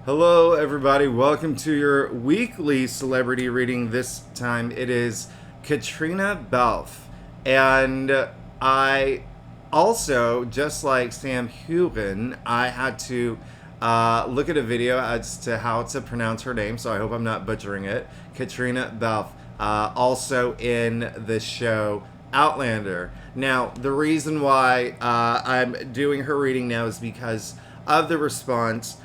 Hello, everybody. Welcome to your weekly celebrity reading. This time it is Caitriona Balfe. And I also, just like Sam Heughan, I had to look at a video as to how to pronounce her name, so I hope I'm not butchering it. Caitriona Balfe, also in the show Outlander. Now, the reason why I'm doing her reading now is because of the response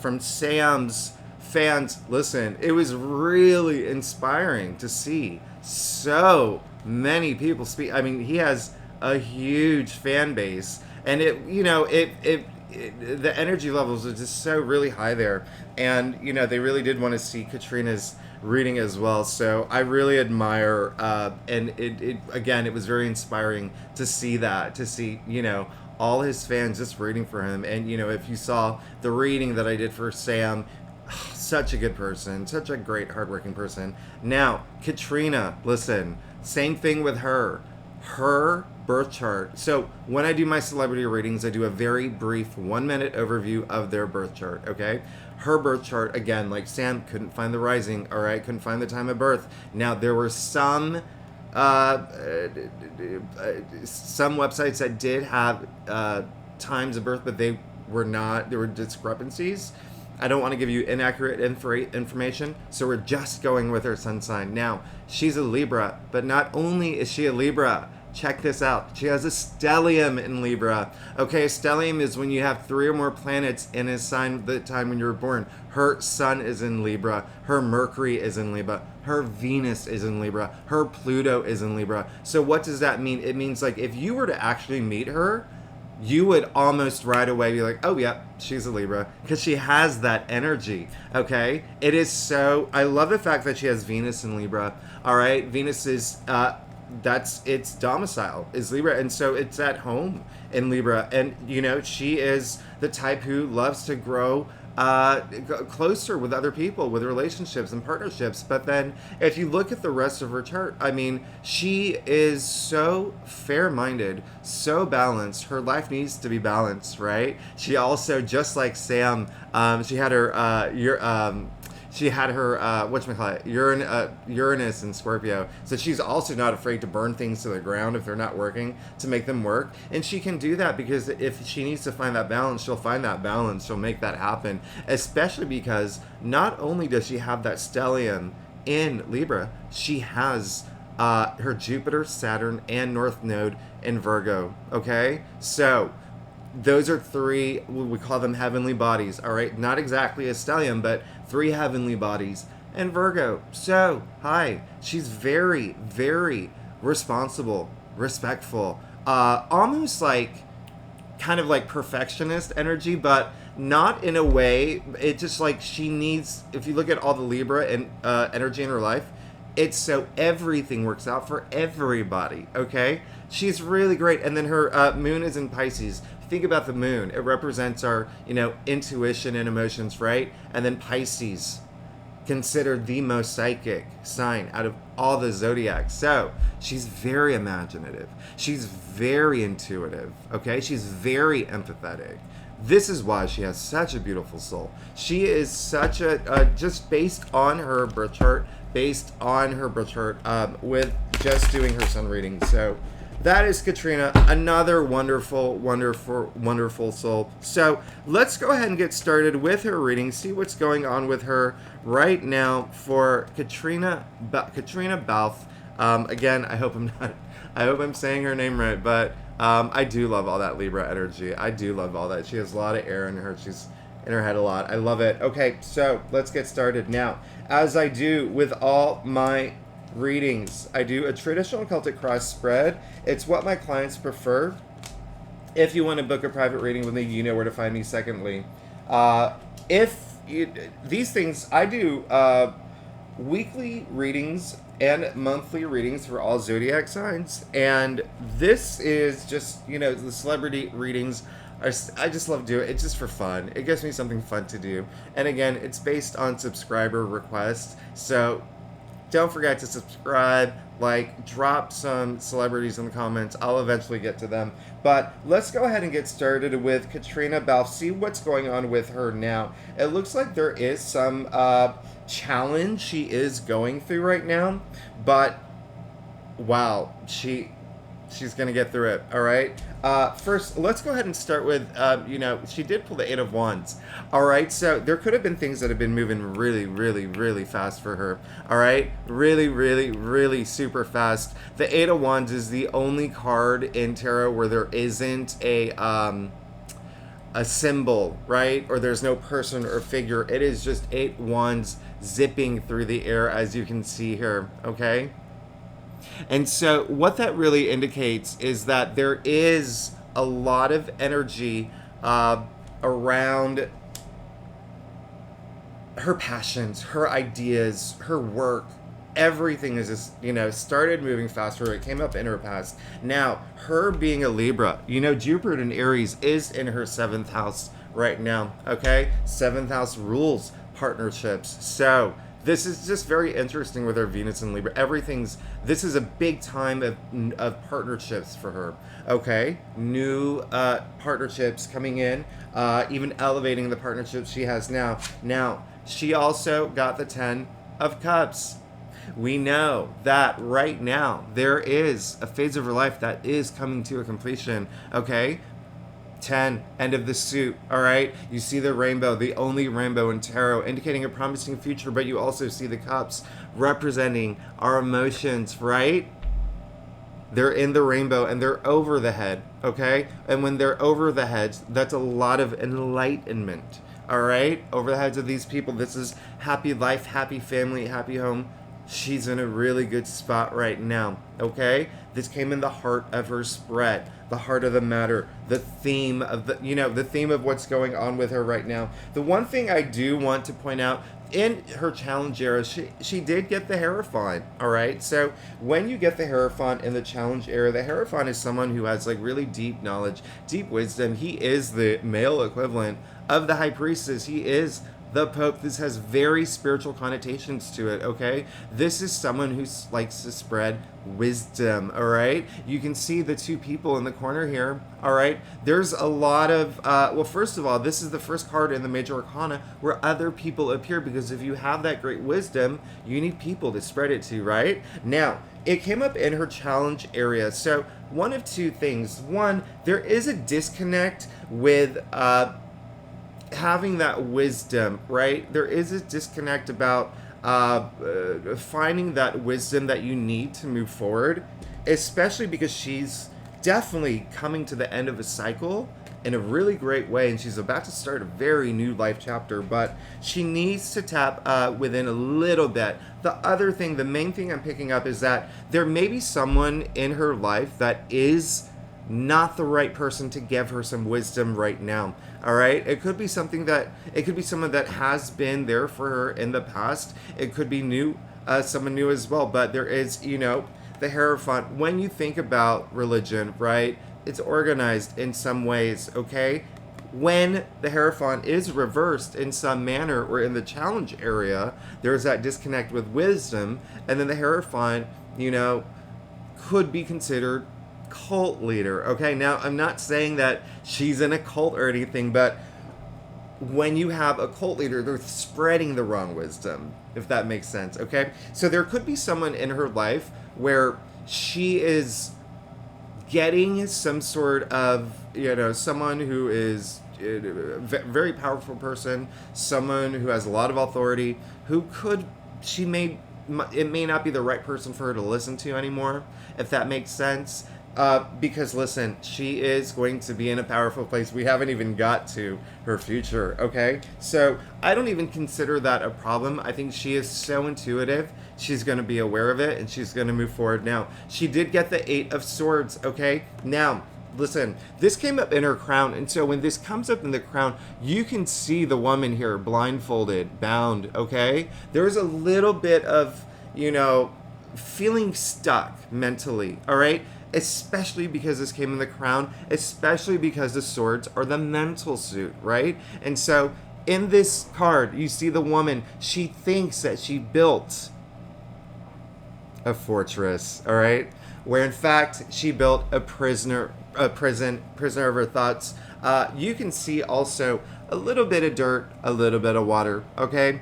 from Sam's fans. Listen, it was really inspiring to see so many people speak. I mean, he has a huge fan base, and the energy levels are just so really high there, and they really did want to see Katrina's reading as well. So I really admire, and it was very inspiring to see that, to see all his fans just reading for him. And if you saw the reading that I did for Sam, such a good person, such a great hardworking person. Now Katrina, listen, same thing with her birth chart. So when I do my celebrity readings, I do a very brief 1 minute overview of their birth chart. Okay, her birth chart, again, like Sam, couldn't find the rising, all right, couldn't find the time of birth. Now there were some websites that did have times of birth, but they were not. There were discrepancies. I don't want to give you inaccurate information, so we're just going with her sun sign. Now, she's a Libra, but not only is she a Libra, check this out. She has a stellium in Libra. Okay, a stellium is when you have 3 or more planets in a sign the time when you were born. Her sun is in Libra. Her Mercury is in Libra. Her Venus is in Libra. Her Pluto is in Libra. So what does that mean? It means, like, if you were to actually meet her, you would almost right away be like, oh yeah, she's a Libra, because she has that energy. Okay, it is so. I love the fact that she has Venus in Libra. All right, Venus is that's its domicile is Libra, and so it's at home in Libra. And she is the type who loves to grow closer with other people, with relationships and partnerships. But then if you look at the rest of her chart, I mean, she is so fair-minded, so balanced. Her life needs to be balanced, right? She also, just like Sam, she had her whatchamacallit, Uranus and Scorpio. So she's also not afraid to burn things to the ground if they're not working, to make them work. And she can do that because if she needs to find that balance, she'll find that balance. She'll make that happen. Especially because not only does she have that stellium in Libra, she has her Jupiter, Saturn, and North Node in Virgo. Okay? So those are 3, we call them heavenly bodies, all right? Not exactly a stellium, but 3 heavenly bodies and Virgo. So, hi, she's very, very responsible, respectful, almost like kind of like perfectionist energy, but not in a way. It's just like she needs, if you look at all the Libra and energy in her life, it's so everything works out for everybody, okay? She's really great. And then her moon is in Pisces. Think about the moon. It represents our, intuition and emotions, right? And then Pisces, considered the most psychic sign out of all the zodiacs. So she's very imaginative. She's very intuitive, okay? She's very empathetic. This is why she has such a beautiful soul. She is such just based on her birth chart, with just doing her sun reading. So that is Katrina, another wonderful, wonderful, wonderful soul. So let's go ahead and get started with her reading, see what's going on with her right now for Caitriona Balfe. Again, I hope I'm saying her name right, but I do love all that Libra energy. I do love all that. She has a lot of air in her. She's in her head a lot. I love it. Okay, so let's get started now. As I do with all my readings, I do a traditional Celtic cross spread. It's what my clients prefer. If you want to book a private reading with me, you know where to find me. Secondly, these things, I do weekly readings and monthly readings for all zodiac signs, and this is just the celebrity readings. I just love doing it. It's just for fun. It gives me something fun to do. And again, it's based on subscriber requests. So don't forget to subscribe, Like, drop some celebrities in the comments. I'll eventually get to them. But let's go ahead and get started with Caitriona Balfe. See what's going on with her now. It looks like there is some challenge she is going through right now. But, wow, she's gonna get through it. All right. First, let's go ahead and start with, she did pull the Eight of Wands. All right. So there could have been things that have been moving really, really, really fast for her. All right. Really, really, really super fast. The Eight of Wands is the only card in tarot where there isn't a symbol, right? Or there's no person or figure. It is just 8 wands zipping through the air, as you can see here. Okay. And so what that really indicates is that there is a lot of energy around her passions, her ideas, her work. Everything is just, started moving faster. It came up in her past. Now, her being a Libra, Jupiter in Aries is in her 7th house right now, okay? 7th house rules partnerships. So this is just very interesting with her Venus and Libra. This is a big time of partnerships for her. Okay, new partnerships coming in, even elevating the partnerships she has now. Now, she also got the 10 of Cups. We know that right now there is a phase of her life that is coming to a completion. Okay, 10, end of the suit, all right? You see the rainbow, the only rainbow in tarot, indicating a promising future, but you also see the cups representing our emotions, right? They're in the rainbow and they're over the head, okay? And when they're over the heads, that's a lot of enlightenment, all right? Over the heads of these people, this is happy life, happy family, happy home. She's in a really good spot right now, okay? This came in the heart of her spread, the heart of the matter, the theme of the theme of what's going on with her right now. The one thing I do want to point out, in her challenge era, she did get the Hierophant, all right? So when you get the Hierophant in the challenge era, the Hierophant is someone who has like really deep knowledge, deep wisdom. He is the male equivalent of the High Priestess. He is the Pope. This has very spiritual connotations to it, okay? This is someone who likes to spread wisdom, all right? You can see the two people in the corner here, all right? There's a lot of, well, first of all, this is the first card in the Major Arcana where other people appear, because if you have that great wisdom, you need people to spread it to, right? Now, it came up in her challenge area. So one of two things. One, there is a disconnect with, having that wisdom, right? There is a disconnect about finding that wisdom that you need to move forward, especially because she's definitely coming to the end of a cycle in a really great way, and she's about to start a very new life chapter, but she needs to tap within a little bit. The other thing, the main thing I'm picking up is that there may be someone in her life that is not the right person to give her some wisdom right now. All right, it could be someone that has been there for her in the past. It could be new, someone new as well. But there is, the Hierophant. When you think about religion, right, it's organized in some ways. Okay, when the Hierophant is reversed in some manner or in the challenge area, there's that disconnect with wisdom, and then the Hierophant, could be considered cult leader. Okay, now I'm not saying that she's in a cult or anything, but when you have a cult leader, they're spreading the wrong wisdom, if that makes sense. Okay, so there could be someone in her life where she is getting some sort of, someone who is a very powerful person, someone who has a lot of authority, it may not be the right person for her to listen to anymore, if that makes sense. Because listen, she is going to be in a powerful place. We haven't even got to her future, okay? So I don't even consider that a problem. I think she is so intuitive. She's going to be aware of it, and she's going to move forward. Now, she did get the 8 of Swords, okay? Now, listen, this came up in her crown, and so when this comes up in the crown, you can see the woman here blindfolded, bound, okay? There's a little bit of, feeling stuck mentally, all right? Especially because this came in the crown, especially because the swords are the mental suit, right? And so in this card, you see the woman, she thinks that she built a fortress, all right? Where in fact she built a prisoner of her thoughts. You can see also a little bit of dirt, a little bit of water, okay?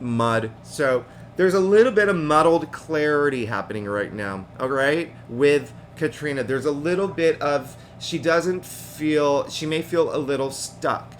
Mud. So there's a little bit of muddled clarity happening right now, all right? With Katrina, there's a little bit of, she may feel a little stuck.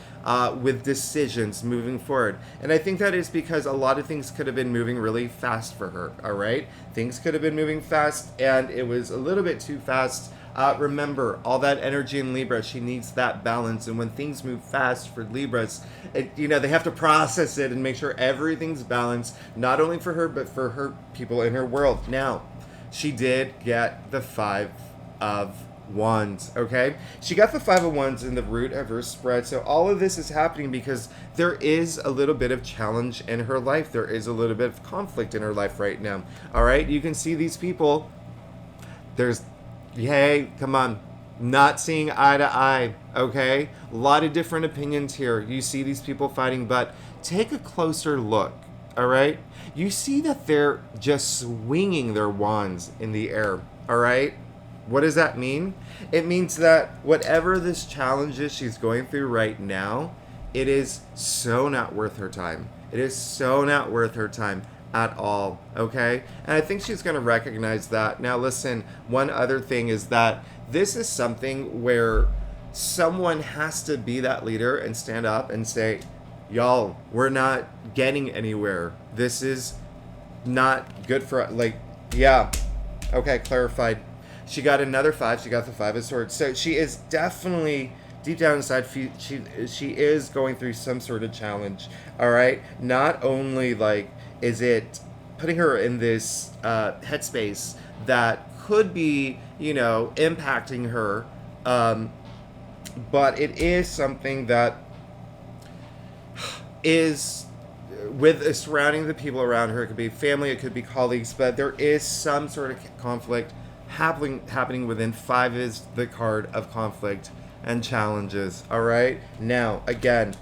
With decisions moving forward. And I think that is because a lot of things could have been moving really fast for her, all right? Things could have been moving fast, and it was a little bit too fast. Remember, all that energy in Libra, she needs that balance. And when things move fast for Libras, they have to process it and make sure everything's balanced, not only for her, but for her people in her world. Now, she did get the Five of Wands, okay? She got the Five of Wands in the root of her spread. So all of this is happening because there is a little bit of challenge in her life. There is a little bit of conflict in her life right now. All right? You can see these people. Come on. Not seeing eye to eye, okay? A lot of different opinions here. You see these people fighting, but take a closer look, all right? You see that they're just swinging their wands in the air, all right? What does that mean? It means that whatever this challenge is she's going through right now, it is so not worth her time. It is so not worth her time at all, okay? And I think she's going to recognize that. Now listen, one other thing is that this is something where someone has to be that leader and stand up and say, y'all, we're not getting anywhere. This is not good for, okay, clarified. She got another five. She got the Five of Swords. So she is definitely, deep down inside, she is going through some sort of challenge. All right? Not only, is it putting her in this headspace that could be, impacting her, but it is something that is with surrounding the people around her. It could be family, it could be colleagues, but there is some sort of conflict happening within. Five is the card of conflict and challenges. All right. Now, again,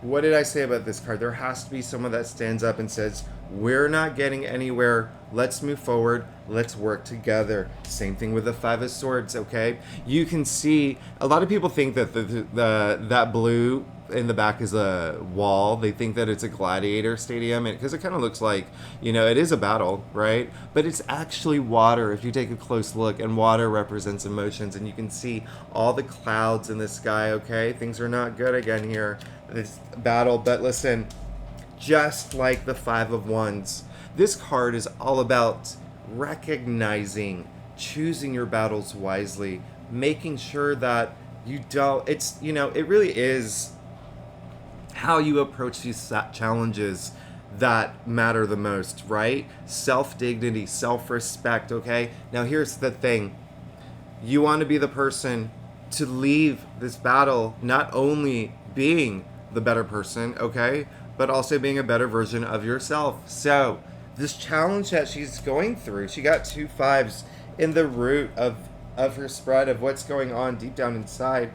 what did I say about this card? There has to be someone that stands up and says, we're not getting anywhere. Let's move forward. Let's work together. Same thing with the Five of Swords, okay? You can see, a lot of people think that that blue in the back is a wall. They think that it's a gladiator stadium because it kind of looks like, it is a battle, right? But it's actually water if you take a close look, and water represents emotions, and you can see all the clouds in the sky, okay? Things are not good again here, this battle. But listen, just like the Five of Wands, this card is all about recognizing, choosing your battles wisely, making sure that you don't, it really is how you approach these challenges that matter the most, right? Self-dignity, self-respect, okay? Now here's the thing. You want to be the person to leave this battle not only being the better person, okay, but also being a better version of yourself. So this challenge that she's going through, she got two fives in the root of her spread of what's going on deep down inside.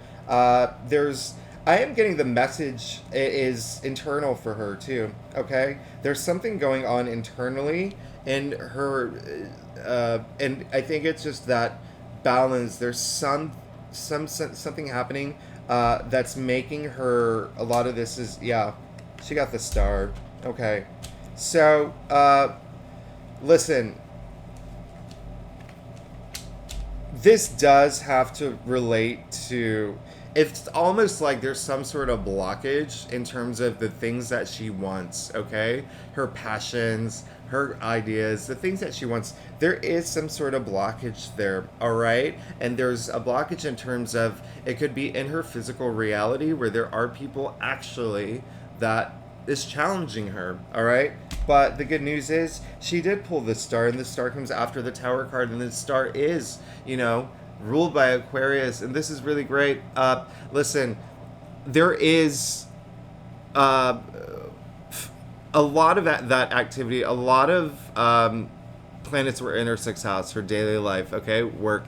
I am getting the message is internal for her too, okay? There's something going on internally in her, and I think it's just that balance. There's something happening that's making her, a lot of this is, she got the Star, okay? So, listen, this does have to relate to, it's almost like there's some sort of blockage in terms of the things that she wants, okay? Her passions, her ideas, the things that she wants. There is some sort of blockage there, all right? And there's a blockage in terms of, it could be in her physical reality where there are people actually that is challenging her, all right? But the good news is she did pull the Star, and the Star comes after the Tower card, and the Star is, ruled by Aquarius, and this is really great. Listen, there is a lot of that activity, a lot of planets were in her sixth house, her daily life, okay, work,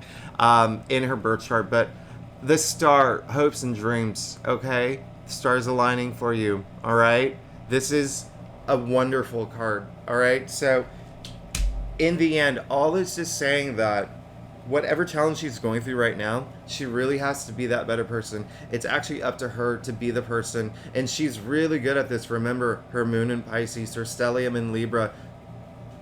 in her birth chart, but the Star, hopes and dreams, okay? The Star's aligning for you, all right? This is a wonderful card, all right? So in the end, all is just saying that whatever challenge she's going through right now, she really has to be that better person. It's actually up to her to be the person, and she's really good at this. Remember, her moon in Pisces, her stellium in Libra.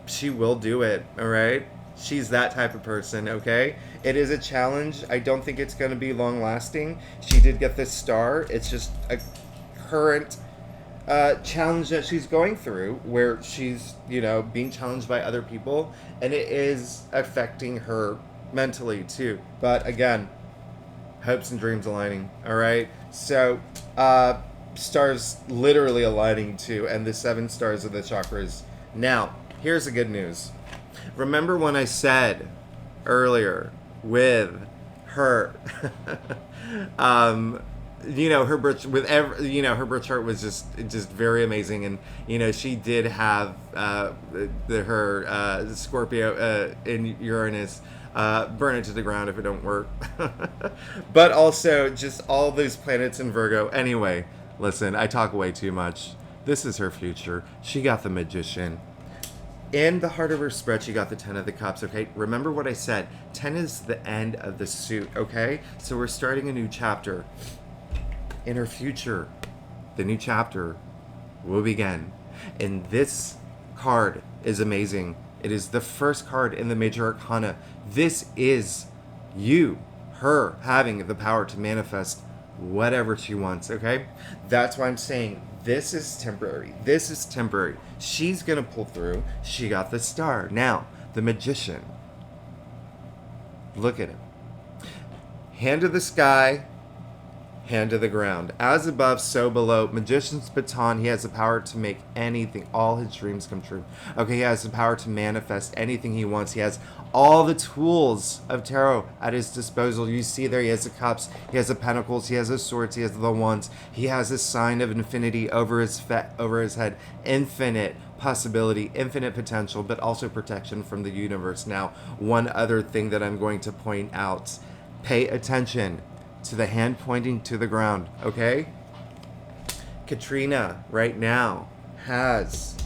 She will do it, all right? She's that type of person, okay? It is a challenge. I don't think it's going to be long lasting. She did get this star. It's just a current challenge that she's going through where she's, being challenged by other people, and it is affecting her mentally too. But again, hopes and dreams aligning, all right? So, stars literally aligning too, and the 7 stars of the chakras. Now, here's the good news. Remember when I said earlier with her, her birth her birth chart was just very amazing, and she did have her Scorpio in Uranus. Burn it to the ground if it don't work. But also just all those planets in Virgo. Anyway, listen, I talk way too much. This is her future. She got the Magician. In the heart of her spread, she got the 10 of the Cups, okay? Remember what I said. 10 is the end of the suit, okay? So we're starting a new chapter. In her future, the new chapter will begin. And this card is amazing. It is the first card in the Major Arcana. This is you, her, having the power to manifest whatever she wants, okay? That's why I'm saying this is temporary. This is temporary. She's going to pull through. She got the star. Now, the Magician. Look at him. Hand to the sky, hand to the ground. As above, so below. Magician's baton. He has the power to make anything, all his dreams come true. Okay, he has the power to manifest anything he wants. He has all the tools of tarot at his disposal. You see there, he has the cups, he has the pentacles, he has the swords, he has the wands. He has a sign of infinity over his head. Infinite possibility, infinite potential, but also protection from the universe. Now, one other thing that I'm going to point out. Pay attention to the hand pointing to the ground, okay? Katrina, right now, has,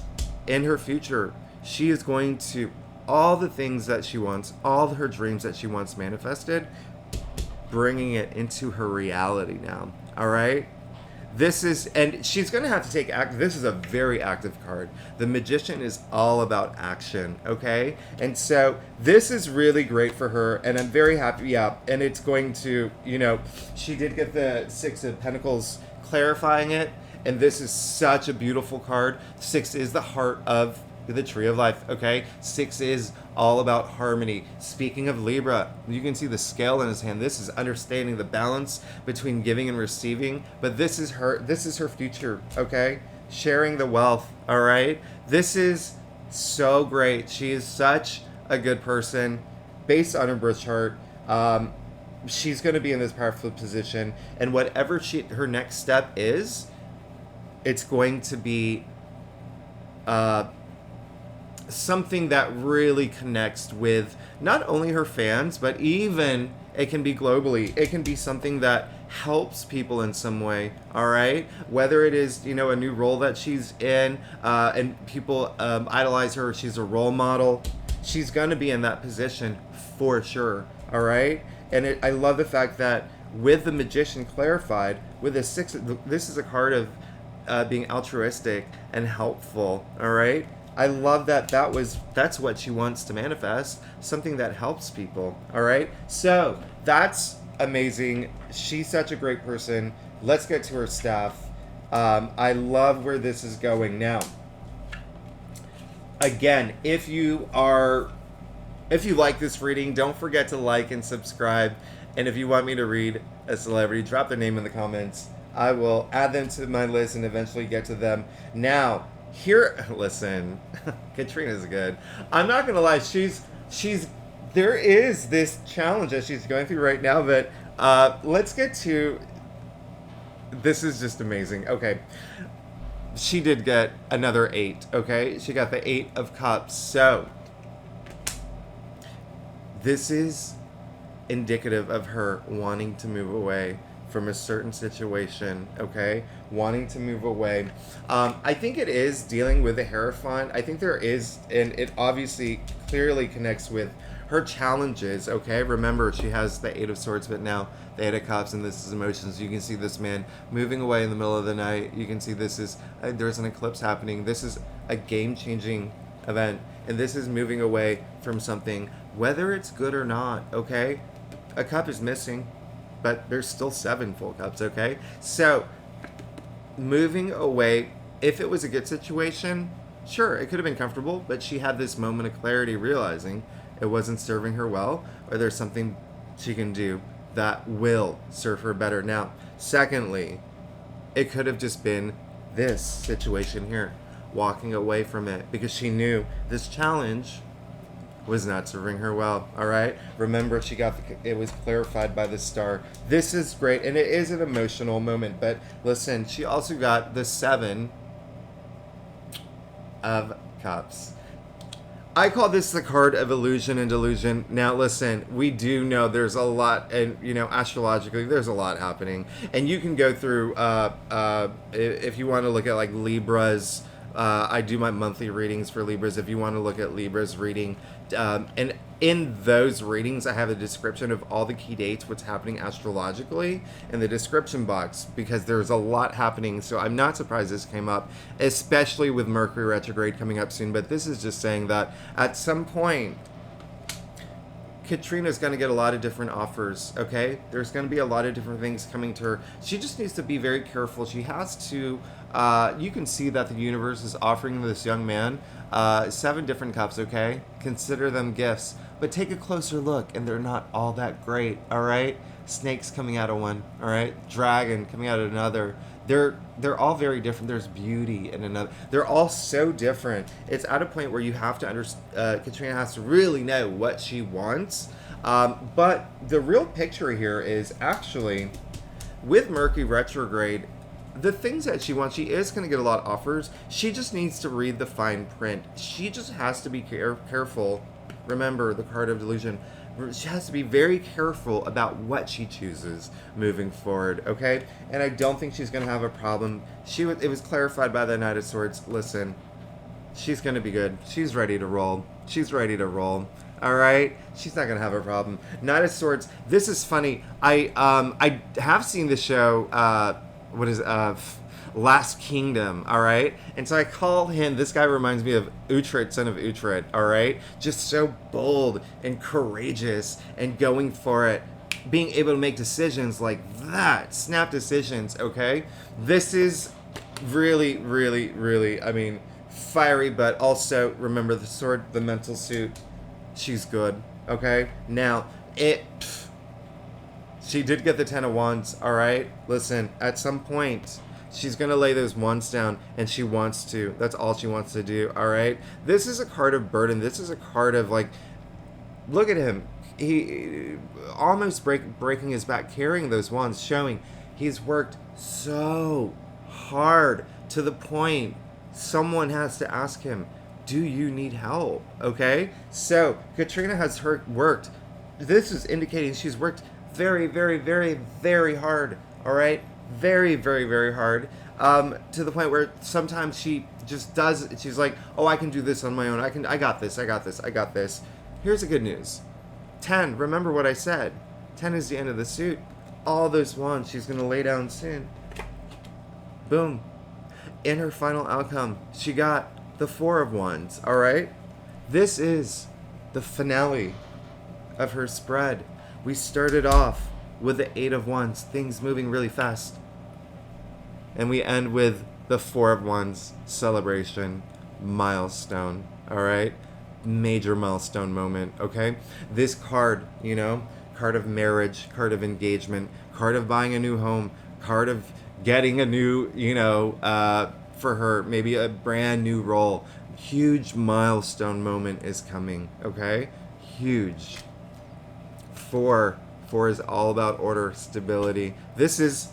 in her future, she is going to, all the things that she wants, all her dreams that she wants manifested, bringing it into her reality now, all right? This is, and she's going to have to take act. This is a very active card. The Magician is all about action, okay? And so this is really great for her, and I'm very happy, yeah. And it's going to, she did get the 6 of Pentacles clarifying it, and this is such a beautiful card. 6 is the heart of the Tree of Life, okay? 6 is all about harmony. Speaking of Libra, you can see the scale in his hand. This is understanding the balance between giving and receiving, but this is her future, okay? Sharing the wealth, all right? This is so great. She is such a good person based on her birth chart. She's going to be in this powerful position, and whatever her next step is, it's going to be something that really connects with not only her fans, but even it can be globally. It can be something that helps people in some way, all right? Whether it is, a new role that she's in, and people idolize her, she's a role model. She's going to be in that position for sure, all right? And I love the fact that with the Magician clarified, with a 6, this is a card of being altruistic and helpful, all right? I love that's what she wants to manifest, something that helps people, all right? So that's amazing. She's such a great person. Let's get to her stuff. I love where this is going. Now, again, if you like this reading, don't forget to like and subscribe. And if you want me to read a celebrity, drop their name in the comments. I will add them to my list and eventually get to them. Now, listen, Katrina's good. I'm not gonna lie, there is this challenge that she's going through right now, but let's get to, this is just amazing. Okay, she did get another 8, okay? She got the 8 of Cups, so this is indicative of her wanting to move away from a certain situation, okay? Wanting to move away. I think it is dealing with the Hierophant. I think there is, and it obviously clearly connects with her challenges, okay? Remember, she has the Eight of Swords, but now the Eight of Cups, and this is emotions. You can see this man moving away in the middle of the night. You can see this is, there's an eclipse happening. This is a game-changing event, and this is moving away from something, whether it's good or not, okay? A cup is missing, but there's still 7 full cups, okay? So, moving away, if it was a good situation, sure, it could have been comfortable, but she had this moment of clarity realizing it wasn't serving her well, or there's something she can do that will serve her better. Now, secondly, it could have just been this situation here, walking away from it, because she knew this challenge was not serving her well. All right, remember, she got it was clarified by the star. This is great, and it is an emotional moment, but listen, she also got the 7 of Cups. I call this the card of illusion and delusion. Now, listen, we do know there's a lot, and astrologically, there's a lot happening, and you can go through if you want to look at like Libras. I do my monthly readings for Libras. If you want to look at Libras reading, and in those readings, I have a description of all the key dates, what's happening astrologically in the description box, because there's a lot happening. So I'm not surprised this came up, especially with Mercury retrograde coming up soon. But this is just saying that at some point, Katrina's going to get a lot of different offers, okay? There's going to be a lot of different things coming to her. She just needs to be very careful. She has to, you can see that the universe is offering this young man 7 different cups, okay? Consider them gifts. But take a closer look, and they're not all that great, all right? Snakes coming out of one, all right? Dragon coming out of another. They're all very different. There's beauty in another. They're all so different. It's at a point where you have to understand. Katrina has to really know what she wants. But the real picture here is actually with Mercury retrograde, the things that she wants, she is going to get a lot of offers. She just needs to read the fine print. She just has to be careful. Remember the card of delusion. She has to be very careful about what she chooses moving forward, okay? And I don't think she's going to have a problem. It was clarified by the Knight of Swords. Listen, she's going to be good. She's ready to roll. She's ready to roll. All right? She's not going to have a problem. Knight of Swords. This is funny. I have seen the show, Last Kingdom, all right? And so I call him, this guy reminds me of Uhtred, son of Uhtred, all right? Just so bold and courageous and going for it. Being able to make decisions like that, snap decisions, okay? This is really, really, really, fiery, but also, remember the sword, the mental suit, she's good, okay? Now, she did get the 10 of Wands, all right? Listen, at some point, she's going to lay those wands down, and she wants to. That's all she wants to do, all right? This is a card of burden. This is a card of, like, look at him. He almost breaking his back, carrying those wands, showing he's worked so hard to the point someone has to ask him, do you need help, okay? So, Katrina has worked. This is indicating she's worked very, very, very, very hard, all right? Very, very, very hard, to the point where sometimes she just does, she's like, oh, I can do this on my own. I got this. Here's the good news. 10, remember what I said. 10 is the end of the suit. All those wands she's going to lay down soon. Boom. In her final outcome, she got the 4 of Wands, all right? This is the finale of her spread. We started off with the 8 of Wands, things moving really fast. And we end with the 4 of Wands, celebration, milestone, all right? Major milestone moment, okay? This card, card of marriage, card of engagement, card of buying a new home, card of getting a new, for her, maybe a brand new role. Huge milestone moment is coming, okay? Huge. 4 is all about order, stability. This is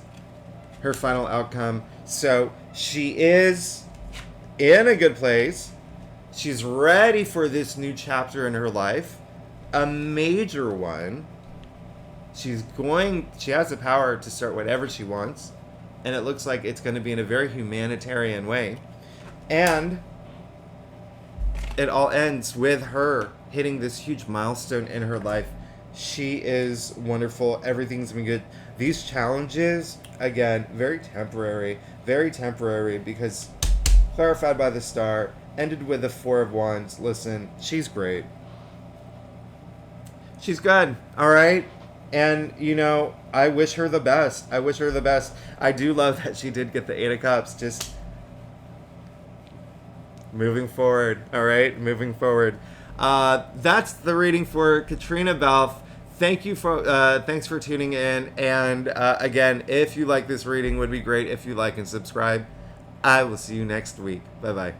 her final outcome. So she is in a good place. She's ready for this new chapter in her life, a major one. She has the power to start whatever she wants, and it looks like it's going to be in a very humanitarian way. And it all ends with her hitting this huge milestone in her life. She is wonderful. Everything's been good. These challenges, again, very temporary, because clarified by the star, ended with the Four of Wands. Listen, she's great. She's good, all right? And, I wish her the best. I do love that she did get the Eight of Cups. Just moving forward, all right? Moving forward. That's the reading for Caitriona Balfe. Thanks for tuning in. And again, if you like this reading, would be great if you like and subscribe. I will see you next week. Bye-bye.